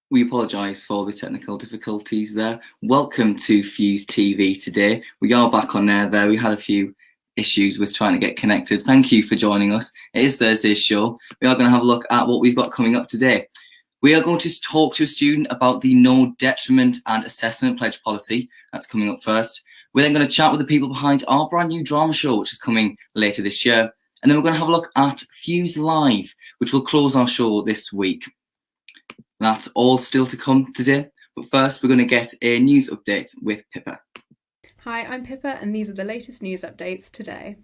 We apologise for the technical difficulties there. Welcome to Fuse TV today. We are back on air there. We had a few issues with trying to get connected. Thank you for joining us. It is Thursday's show. We are going to have a look at what we've got coming up today. We are going to talk to a student about the No Detriment and Assessment Pledge policy. That's coming up first. We're then going to chat with the people behind our brand new drama show, which is coming later this year. And then we're going to have a look at Fuse Live, which will close our show this week. That's all still to come today, but first we're going to get a news update with Pippa. Hi, I'm Pippa and these are the latest news updates today.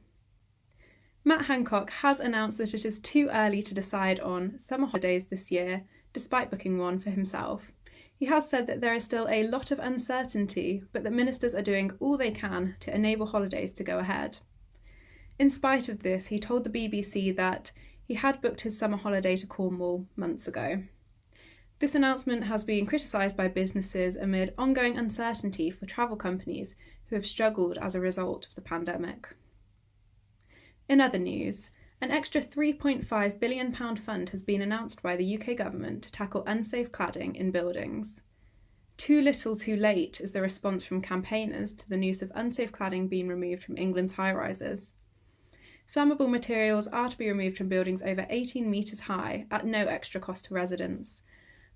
Matt Hancock has announced that it is too early to decide on summer holidays this year, despite booking one for himself. He has said that there is still a lot of uncertainty, but that ministers are doing all they can to enable holidays to go ahead. In spite of this, he told the BBC that he had booked his summer holiday to Cornwall months ago. This announcement has been criticised by businesses amid ongoing uncertainty for travel companies who have struggled as a result of the pandemic. In other news, an extra £3.5 billion fund has been announced by the UK government to tackle unsafe cladding in buildings. Too little, too late is the response from campaigners to the news of unsafe cladding being removed from England's high-rises. Flammable materials are to be removed from buildings over 18 metres high at no extra cost to residents.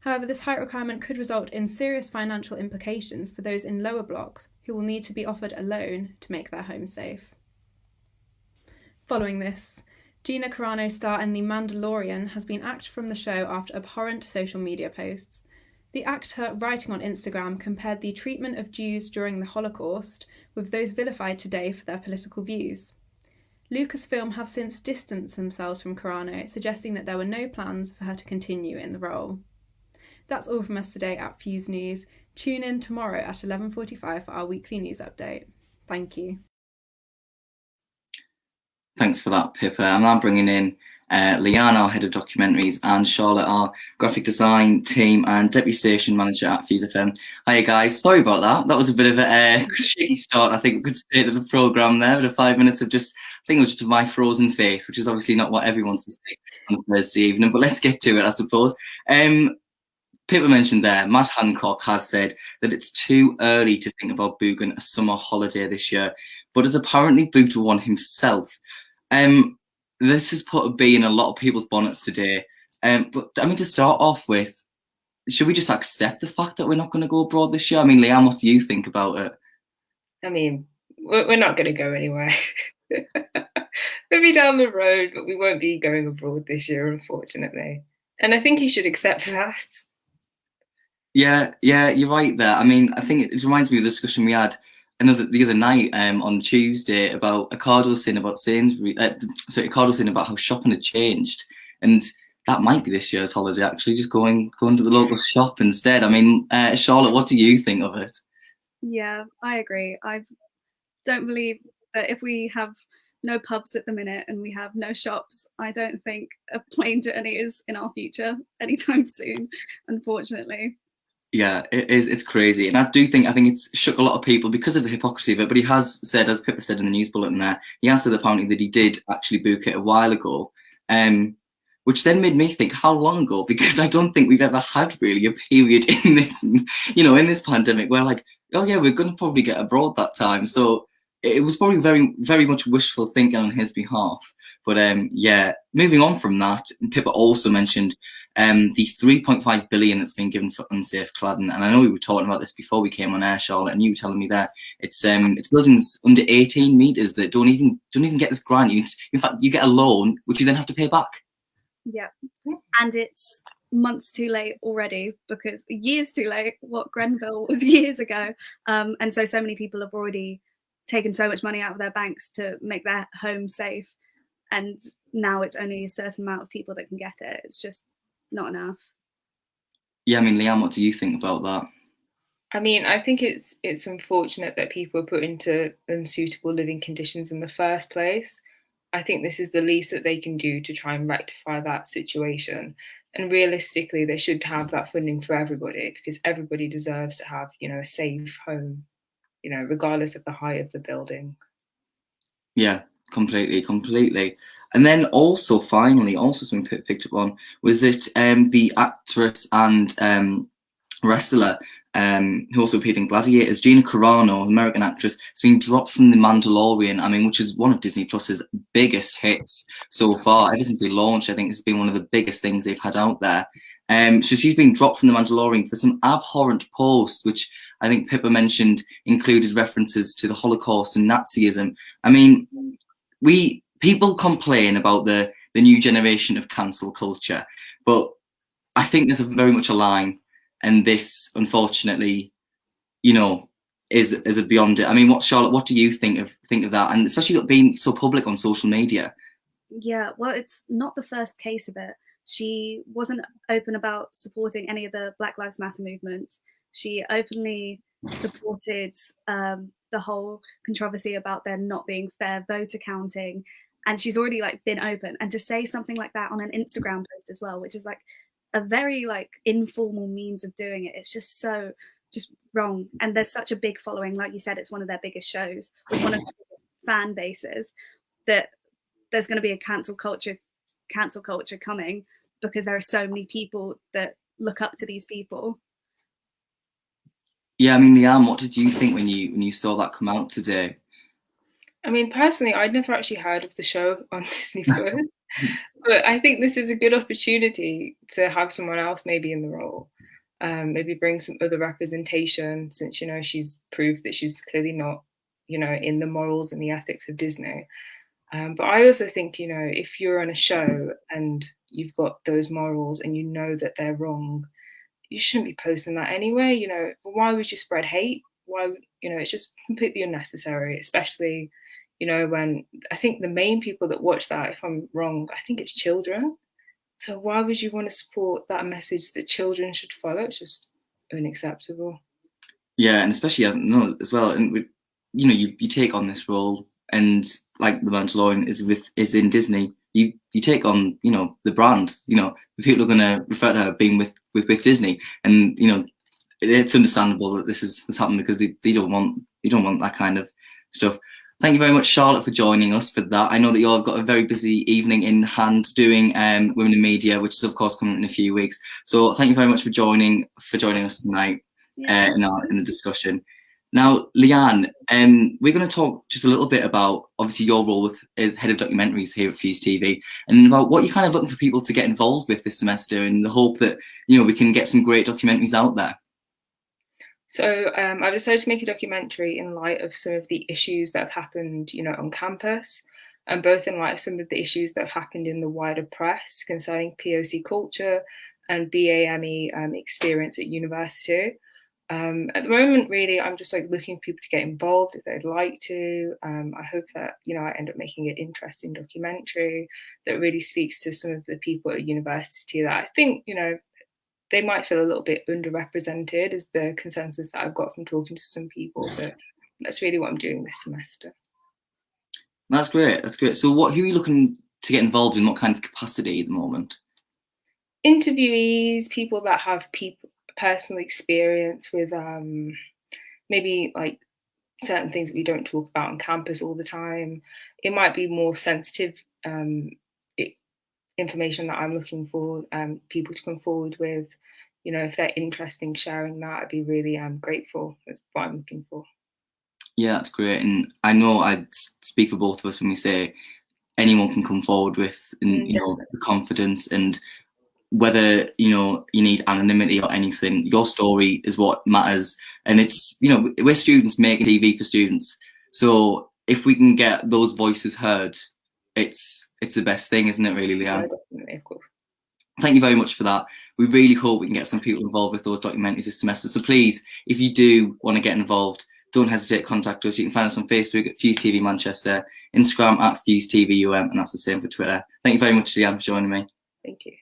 However, this height requirement could result in serious financial implications for those in lower blocks who will need to be offered a loan to make their home safe. Following this, Gina Carano star in The Mandalorian has been axed from the show after abhorrent social media posts. The actor, writing on Instagram, compared the treatment of Jews during the Holocaust with those vilified today for their political views. Lucasfilm have since distanced themselves from Carano, suggesting that there were no plans for her to continue in the role. That's all from us today at Fuse News. Tune in tomorrow at 11:45 for our weekly news update. Thank you. Thanks for that, Pippa. I'm now bringing in Leanne, our head of documentaries, and Charlotte, our graphic design team and deputy station manager at Fuse FM. Hiya, guys. Sorry about that. That was a bit of a shaky start, I think we could say, to the programme there. But 5 minutes of just, I think it was just of my frozen face, which is obviously not what everyone wants to say on a Thursday evening. But let's get to it, I suppose. Pippa mentioned there, Matt Hancock has said that it's too early to think about booking a summer holiday this year, but has apparently booked one himself. This has put a bee in a lot of people's bonnets today. But I mean, to start off with, should we just accept the fact that we're not going to go abroad this year? I mean, Leanne, what do you think about it? I mean, we're not going to go anywhere. We'll be down the road, but we won't be going abroad this year, unfortunately. And I think you should accept that. Yeah, you're right there. I mean, I think it reminds me of the discussion we had the other night on Tuesday about Ocado saying about Sainsbury's. Ocado saying about how shopping had changed, and that might be this year's holiday. Actually, just going to the local shop instead. I mean, Charlotte, what do you think of it? Yeah, I agree. I don't believe that if we have no pubs at the minute and we have no shops, I don't think a plane journey is in our future anytime soon, unfortunately. Yeah, it is. It's crazy. And I think it's shook a lot of people because of the hypocrisy of it. But he has said, as Pippa said in the news bulletin there, he has said apparently that he did actually book it a while ago. Which then made me think, how long ago? Because I don't think we've ever had really a period in this, in this pandemic where like, oh yeah, we're going to probably get abroad that time. So it was probably very, very much wishful thinking on his behalf. But yeah, moving on from that, Pippa also mentioned the 3.5 billion that's been given for unsafe cladding. And I know we were talking about this before we came on air, Charlotte, and you were telling me that it's buildings under 18 metres that don't even get this grant. In fact, you get a loan, which you then have to pay back. Yeah, and it's months too late already, because years too late. What Grenfell was years ago, and so many people have already taken so much money out of their banks to make their home safe, and now it's only a certain amount of people that can get it. It's just not enough. Yeah, I mean, Leanne, what do you think about that? I mean, I think it's unfortunate that people are put into unsuitable living conditions in the first place. I think this is the least that they can do to try and rectify that situation. And realistically, they should have that funding for everybody, because everybody deserves to have, a safe home, regardless of the height of the building. Yeah, completely. And then also, finally, something picked up on was that the actress and wrestler who also appeared in Gladiators, Gina Carano, American actress, has been dropped from The Mandalorian. I mean, which is one of Disney Plus's biggest hits so far. Ever since they launched, I think it's been one of the biggest things they've had out there. So she's been dropped from The Mandalorian for some abhorrent posts, which I think Pippa mentioned included references to the Holocaust and Nazism. I mean, people complain about the new generation of cancel culture, but I think there's very much a line. And this, unfortunately, is a beyond it. I mean, Charlotte, what do you think of that? And especially being so public on social media. Yeah, well, it's not the first case of it. She wasn't open about supporting any of the Black Lives Matter movements. She openly supported the whole controversy about there not being fair voter counting. And she's already been open. And to say something like that on an Instagram post as well, which is a very informal means of doing it. It's just so wrong. And there's such a big following. Like you said, it's one of their biggest shows with one of the biggest fan bases, that there's going to be a cancel culture coming, because there are so many people that look up to these people. Yeah, I mean, Leanne, what did you think when you saw that come out today? I mean, personally, I'd never actually heard of the show on Disney Plus, but I think this is a good opportunity to have someone else maybe in the role. Maybe bring some other representation, since she's proved that she's clearly not, in the morals and the ethics of Disney. But I also think, if you're on a show and you've got those morals and you know that they're wrong, you shouldn't be posting that anyway. Why would you spread hate? Why, it's just completely unnecessary, especially, when I think the main people that watch that, if I'm wrong, I think it's children. So why would you want to support that message that children should follow? It's just unacceptable. Yeah, and especially as well, and with, you take on this role, and like The Mandalorian is in Disney. You take on the brand. The people are going to refer to her being with Disney, and it's understandable that this has happened because they don't want that kind of stuff. Thank you very much, Charlotte, for joining us for that. I know that you've got a very busy evening in hand doing Women in Media, which is of course coming in a few weeks. So thank you very much for joining us tonight in the discussion. Now, Leanne, we're going to talk just a little bit about obviously your role with head of documentaries here at Fuse TV, and about what you're kind of looking for people to get involved with this semester, in the hope that we can get some great documentaries out there. So I've decided to make a documentary in light of some of the issues that have happened, on campus, and both in light of some of the issues that have happened in the wider press concerning POC culture and BAME experience at university. At the moment, really, I'm just looking for people to get involved if they'd like to. I hope that I end up making an interesting documentary that really speaks to some of the people at university that I think they might feel a little bit underrepresented, is the consensus that I've got from talking to some people. So that's really what I'm doing this semester. That's great. So who are you looking to get involved in? What kind of capacity at the moment? Interviewees, people that have personal experience with maybe certain things that we don't talk about on campus all the time. It might be more sensitive information that I'm looking for people to come forward with. If they're interested in sharing that, I'd be really grateful. That's what I'm looking for. Yeah, that's great. And I know I'd speak for both of us when we say anyone can come forward with the confidence, and whether you need anonymity or anything, your story is what matters. And it's we're students making TV for students, so if we can get those voices heard, it's the best thing, isn't it, really, Leanne? Yeah, definitely, of course. Thank you very much for that. We really hope we can get some people involved with those documentaries this semester. So please, if you do want to get involved, don't hesitate to contact us. You can find us on Facebook at Fuse TV Manchester, Instagram at Fuse TV UM, and that's the same for Twitter. Thank you very much, Leanne, for joining me. Thank you.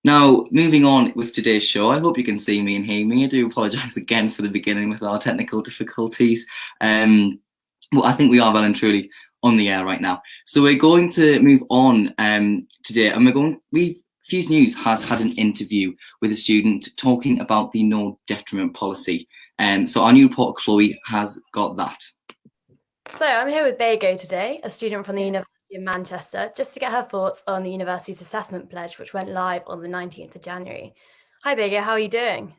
Now, moving on with today's show, I hope you can see me and hear me. I do apologise again for the beginning with our technical difficulties. Well, I think we are well and truly on the air right now. So we're going to move on today, and Fuse News has had an interview with a student talking about the no detriment policy. So our new reporter Chloe has got that. So I'm here with Bego today, a student from the University of Manchester, just to get her thoughts on the university's assessment pledge, which went live on the 19th of January. Hi Bego, how are you doing?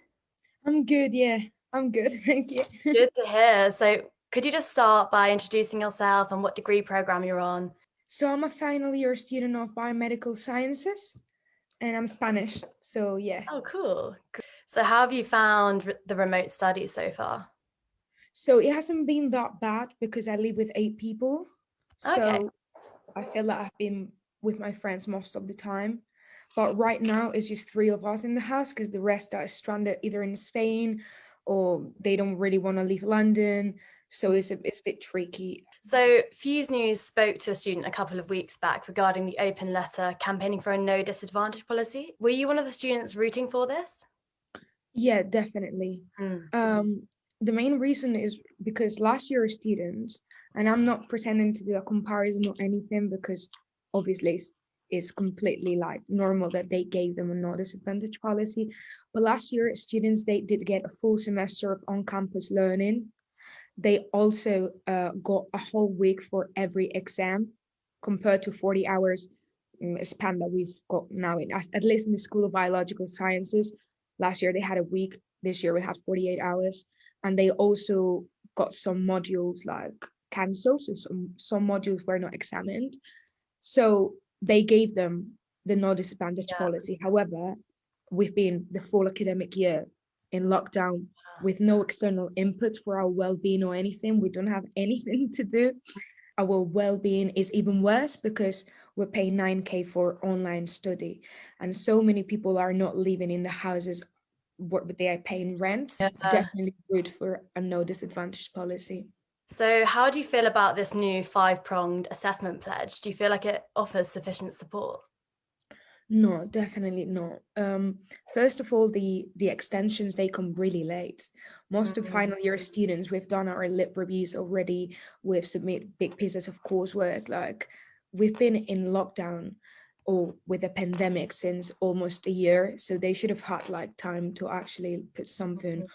I'm good, yeah. I'm good, thank you. Good to hear. So could you just start by introducing yourself and what degree program you're on? So I'm a final year student of biomedical sciences, and I'm Spanish, so yeah. Oh, cool. So how have you found the remote study so far? So it hasn't been that bad because I live with 8 people. So I feel like I've been with my friends most of the time. But right now it's just 3 of us in the house because the rest are stranded either in Spain or they don't really want to leave London. So it's a bit tricky. So Fuse News spoke to a student a couple of weeks back regarding the open letter campaigning for a no disadvantage policy. Were you one of the students rooting for this? Yeah, definitely. The main reason is because last year students, and I'm not pretending to do a comparison or anything because obviously it's completely normal that they gave them a no disadvantage policy. But last year students, they did get a full semester of on-campus learning. They also got a whole week for every exam compared to 40 hours span that we've got now, at least in the School of Biological Sciences. Last year they had a week. This year we had 48 hours. And they also got some modules like cancelled, so some modules were not examined. So they gave them the no disadvantage policy. However, we've been the full academic year in lockdown with no external input for our well-being or anything. We don't have anything to do. Our well-being is even worse because we're paying 9K for online study, and so many people are not living in the houses where they are paying rent. Definitely good for a no disadvantage policy. So how do you feel about this new 5-pronged assessment pledge? Do you feel like it offers sufficient support? No, definitely not. First of all, the extensions, they come really late. Most of final year students, we've done our lit reviews already. We've submitted big pieces of coursework. Like, we've been in lockdown or with a pandemic since almost a year. So they should have had like time to actually put something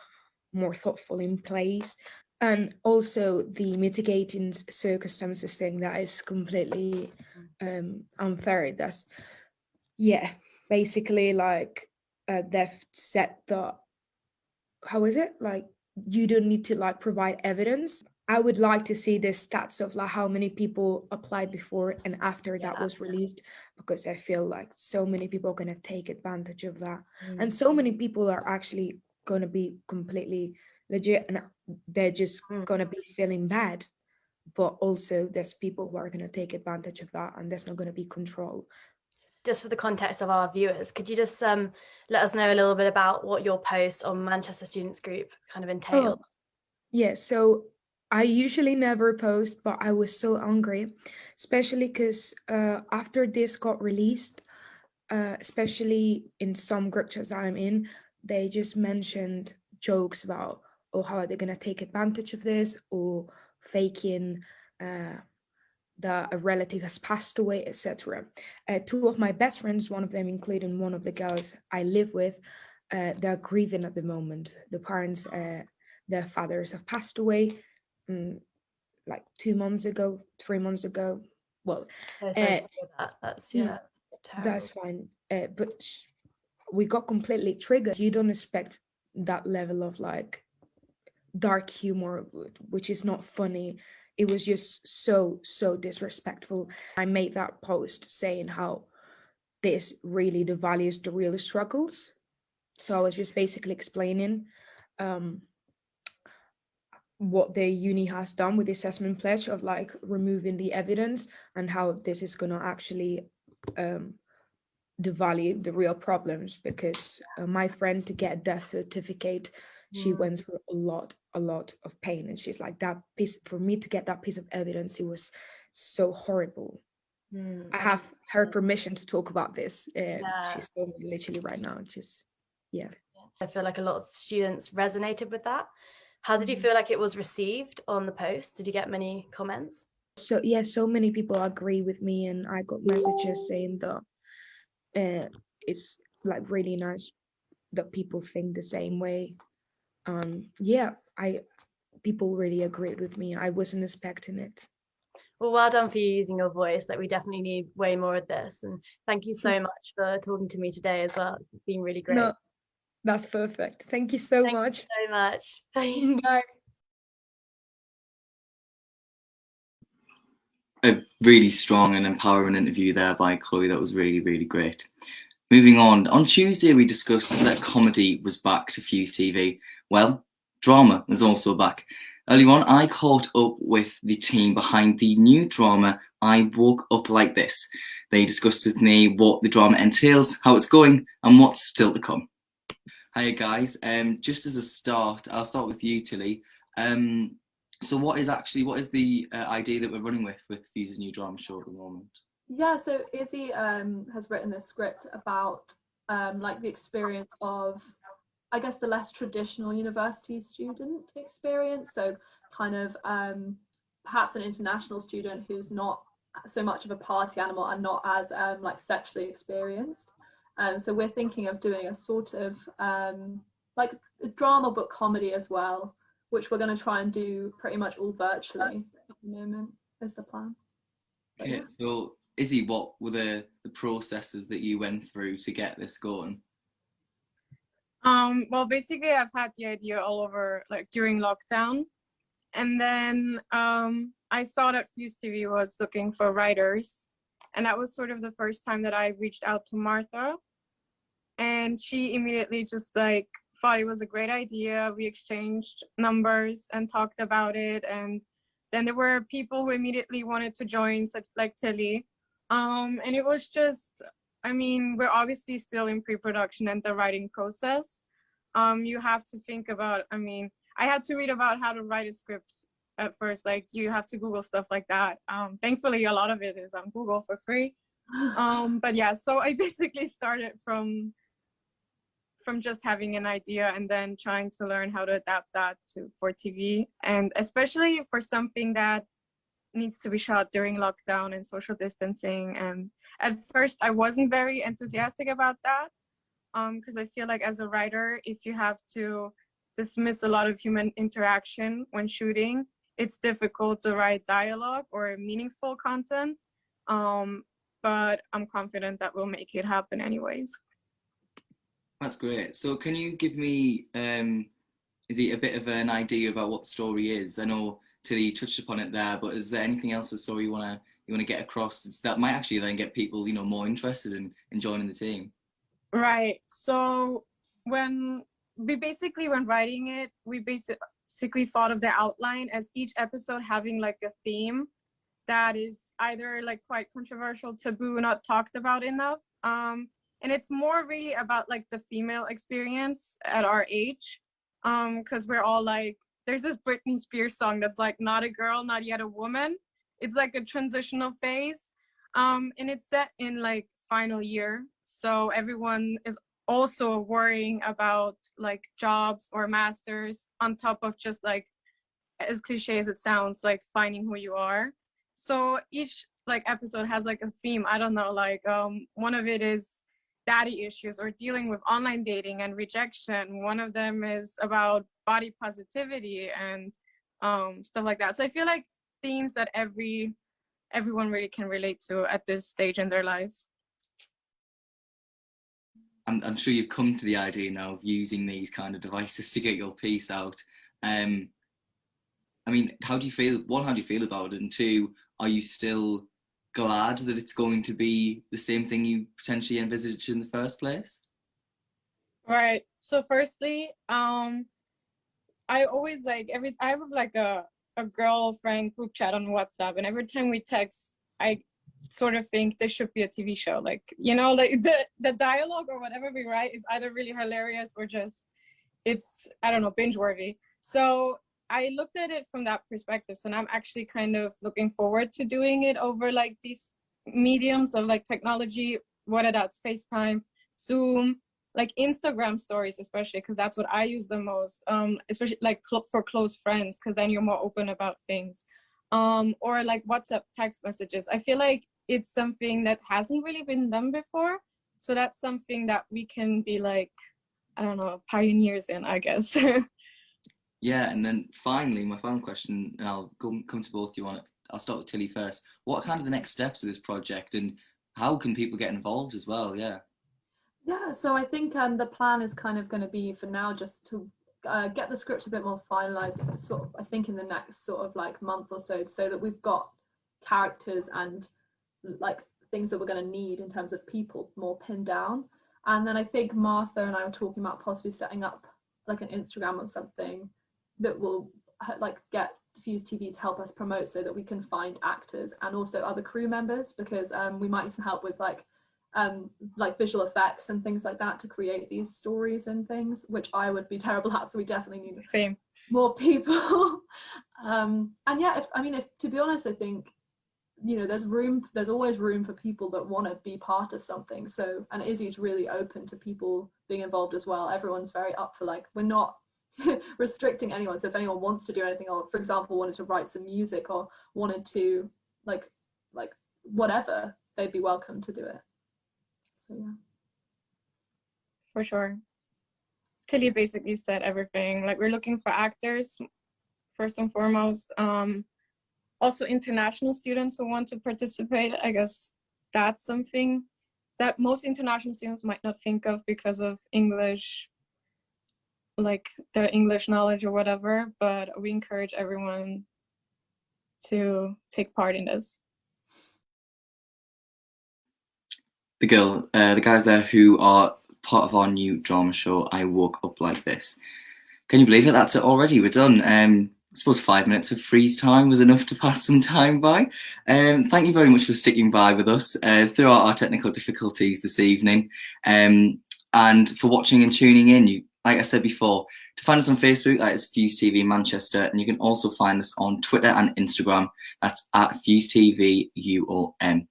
more thoughtful in place. And also the mitigating circumstances thing, that is completely unfair. That's basically like they've said that, how is it, like, you don't need to like provide evidence. I would like to see the stats of like how many people applied before and after that was released, because I feel like so many people are going to take advantage of that. And so many people are actually going to be completely legit and they're just going to be feeling bad. But also there's people who are going to take advantage of that, and there's not going to be control. Just for the context of our viewers, could you just let us know a little bit about what your post on Manchester Students Group kind of entailed? So I usually never post, but I was so angry, especially because after this got released, especially in some group chats that I'm in, they just mentioned jokes about, oh, how are they going to take advantage of this, or faking that a relative has passed away, etc. Two of my best friends, one of them including one of the girls I live with, they're grieving at the moment. The parents, their fathers have passed away like 2 months ago, 3 months ago. Well, that's terrible. That's fine. But we got completely triggered. You don't expect that level of like dark humor, which is not funny. It was just so disrespectful. I made that post saying how this really devalues the real struggles. So I was just basically explaining what the uni has done with the assessment pledge of like removing the evidence, and how this is going to actually devalue the real problems. Because my friend, to get a death certificate, she went through a lot of pain, and she's like, that piece, for me to get that piece of evidence, it was so horrible. I have her permission to talk about this. She's told me literally right now. I feel like a lot of students resonated with that. How did you feel like it was received on the post? Did you get many comments? So so many people agree with me, and I got messages saying that it's like really nice that people think the same way. People really agreed with me. I wasn't expecting it. Well, well done for you using your voice. Like, we definitely need way more of this. And thank you so much for talking to me today as well. It's been really great. No, that's perfect. Thank you so much. Thank you so much. Bye. Bye. A really strong and empowering interview there by Chloe. That was really, really great. Moving on Tuesday we discussed that comedy was back to Fuse TV. Well, drama is also back. Early on, I caught up with the team behind the new drama I Woke Up Like This. They discussed with me what the drama entails, how it's going, and what's still to come. Hiya guys, just as a start, I'll start with you, Tilly. So what is the idea that we're running with Fuse's new drama show at the moment? Yeah, so Izzy has written this script about like the experience of, I guess, the less traditional university student experience. So kind of perhaps an international student who's not so much of a party animal and not as like sexually experienced. So we're thinking of doing a sort of like a drama but comedy as well, which we're going to try and do pretty much all virtually at the moment is the plan. Okay, so Izzy, what were the processes that you went through to get this going? Well, basically I've had the idea all over like during lockdown, and then I saw that Fuse TV was looking for writers, and that was sort of the first time that I reached out to Martha, and she immediately just like thought it was a great idea. We exchanged numbers and talked about it, and then there were people who immediately wanted to join, such like Tilly, and it was just, I mean, we're obviously still in pre-production and the writing process. You have to think about, I mean, I had to read about how to write a script at first, like you have to Google stuff like that. Thankfully, a lot of it is on Google for free. But yeah, so I basically started from just having an idea and then trying to learn how to adapt that for TV, and especially for something that needs to be shot during lockdown and social distancing. And at first I wasn't very enthusiastic about that, because I feel like as a writer, if you have to dismiss a lot of human interaction when shooting, it's difficult to write dialogue or meaningful content. But I'm confident that we'll make it happen anyways. That's great. So can you give me, is it a bit of an idea about what the story is? I know Tilly touched upon it there, but is there anything else the story you want to get across that might actually then get people, more interested in joining the team? Right. So when writing it, we basically thought of the outline as each episode having like a theme that is either like quite controversial, taboo, not talked about enough. And it's more really about like the female experience at our age, because we're all like, there's this Britney Spears song that's like, not a girl, not yet a woman. It's like a transitional phase, and it's set in like final year, so everyone is also worrying about like jobs or masters on top of just like, as cliche as it sounds, like finding who you are. So each like episode has like a theme. I don't know, like one of it is daddy issues or dealing with online dating and rejection. One of them is about body positivity and stuff like that. So I feel like themes that everyone really can relate to at this stage in their lives. I'm sure you've come to the idea now of using these kind of devices to get your piece out. I mean, how do you feel? One, how do you feel about it? And two, are you still glad that it's going to be the same thing you potentially envisaged in the first place? Right. So firstly, I always like I have like a girlfriend group chat on WhatsApp, and every time we text, I sort of think this should be a TV show. Like, like the dialogue or whatever we write is either really hilarious or just, it's, I don't know, binge worthy. So I looked at it from that perspective. So now I'm actually kind of looking forward to doing it over like these mediums of like technology, whether that's FaceTime, Zoom, like Instagram stories, especially because that's what I use the most, especially like for close friends, because then you're more open about things, or like WhatsApp text messages. I feel like it's something that hasn't really been done before. So that's something that we can be like, I don't know, pioneers in, I guess. Yeah, and then finally, my final question, and I'll come to both of you on it. I'll start with Tilly first. What are kind of the next steps of this project, and how can people get involved as well? Yeah. Yeah, so I think the plan is kind of going to be for now just to get the script a bit more finalized, sort of, I think in the next sort of like month or so that we've got characters and like things that we're going to need in terms of people more pinned down. And then I think Martha and I were talking about possibly setting up like an Instagram or something that will like get Fuse TV to help us promote, so that we can find actors and also other crew members, because we might need some help with like visual effects and things like that to create these stories and things, which I would be terrible at. So we definitely need more people. And yeah, if to be honest, I think there's always room for people that want to be part of something. So, and Izzy's really open to people being involved as well. Everyone's very up for, like, we're not restricting anyone. So if anyone wants to do anything, or for example wanted to write some music or wanted to like whatever, they'd be welcome to do it. So yeah, for sure. Tilly basically said everything. Like, we're looking for actors first and foremost, also international students who want to participate. I guess that's something that most international students might not think of because of English, like their English knowledge or whatever, but we encourage everyone to take part in this. The guys there who are part of our new drama show, I Woke Up Like This. Can you believe it? That's it already. We're done. I suppose 5 minutes of freeze time was enough to pass some time by. Thank you very much for sticking by with us throughout our technical difficulties this evening, and for watching and tuning in. Like I said before, to find us on Facebook, that is Fuse TV Manchester, and you can also find us on Twitter and Instagram. That's at Fuse TV UOM.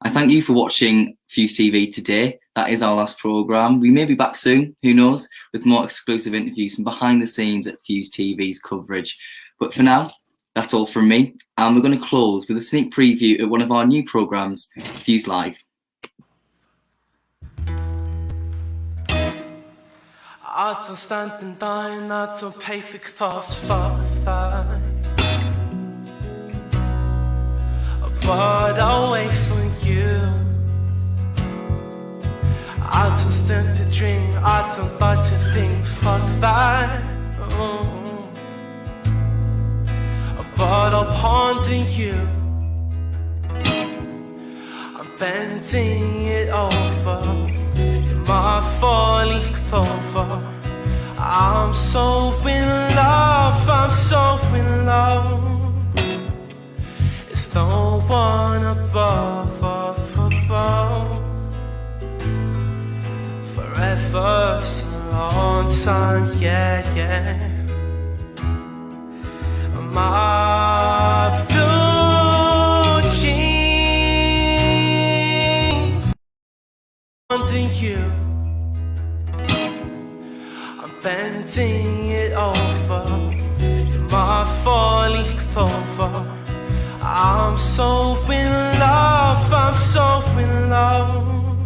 I thank you for watching Fuse TV today. That is our last programme. We may be back soon, who knows, with more exclusive interviews from behind the scenes at Fuse TV's coverage. But for now, that's all from me. And we're going to close with a sneak preview of one of our new programmes, Fuse Live. I don't stand and dine, I don't pay for thoughts, fuck that. But I'll wait for you. I don't stand to drink, I don't like to think, fuck that. But I'll ponder you. I'm bending it over. My four-leaf clover. I'm so in love, I'm so in love. It's the one above, up above. Forever's a long time, yeah, yeah. My blue jeans under you. I'm bending it over. My four-leaf clover. I'm so in love, I'm so in love.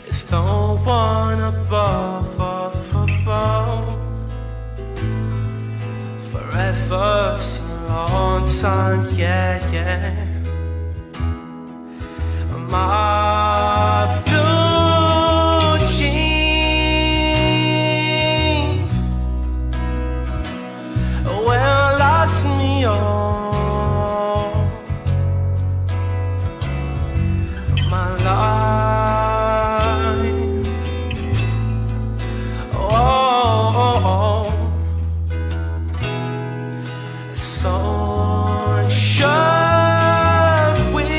It's the one above, up above. Forever's a long time, yeah, yeah. My blue jeans will last me all my life. Oh. So should we?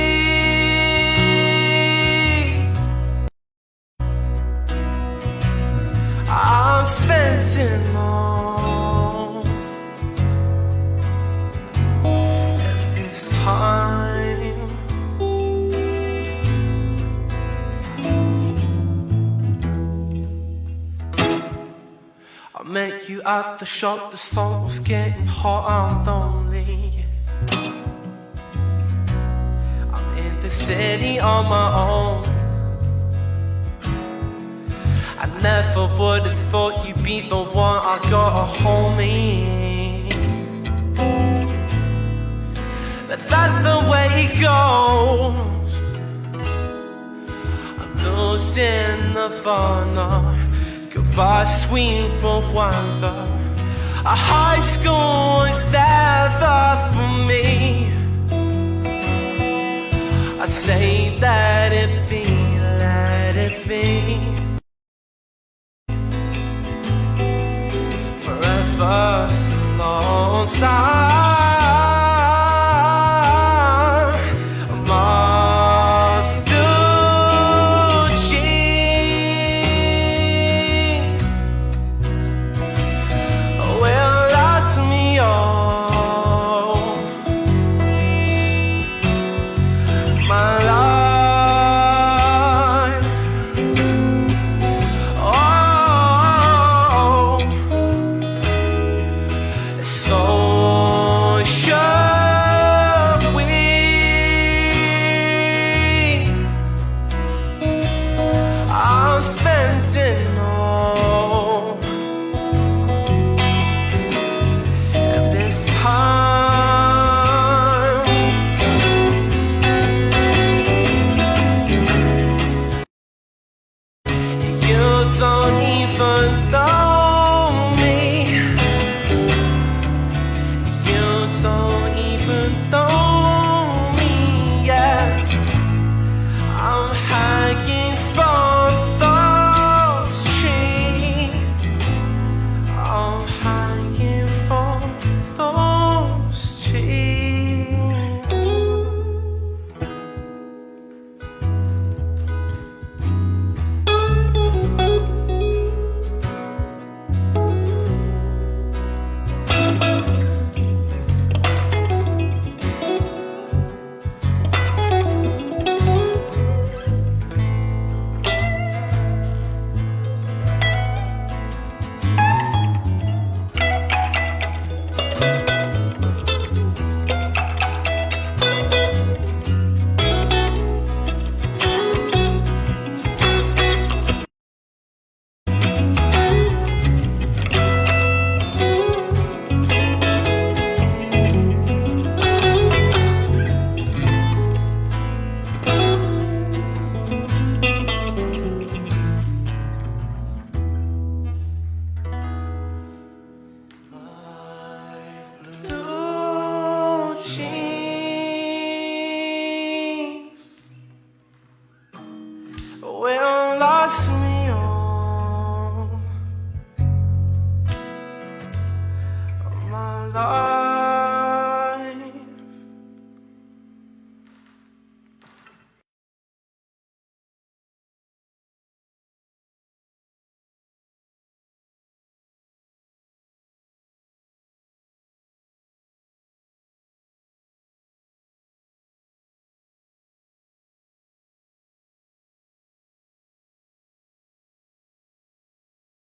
I'm spending all of this time. I met you at the shop, the sun was getting hot, I'm lonely. I'm in the city on my own. I never would have thought you'd be the one I gotta hold me. But that's the way it goes. I'm losing Nirvana. Goodbye, sweet Rwanda. A high school is never for me. I say let it be, let it be. Forever's a long time. So loves me.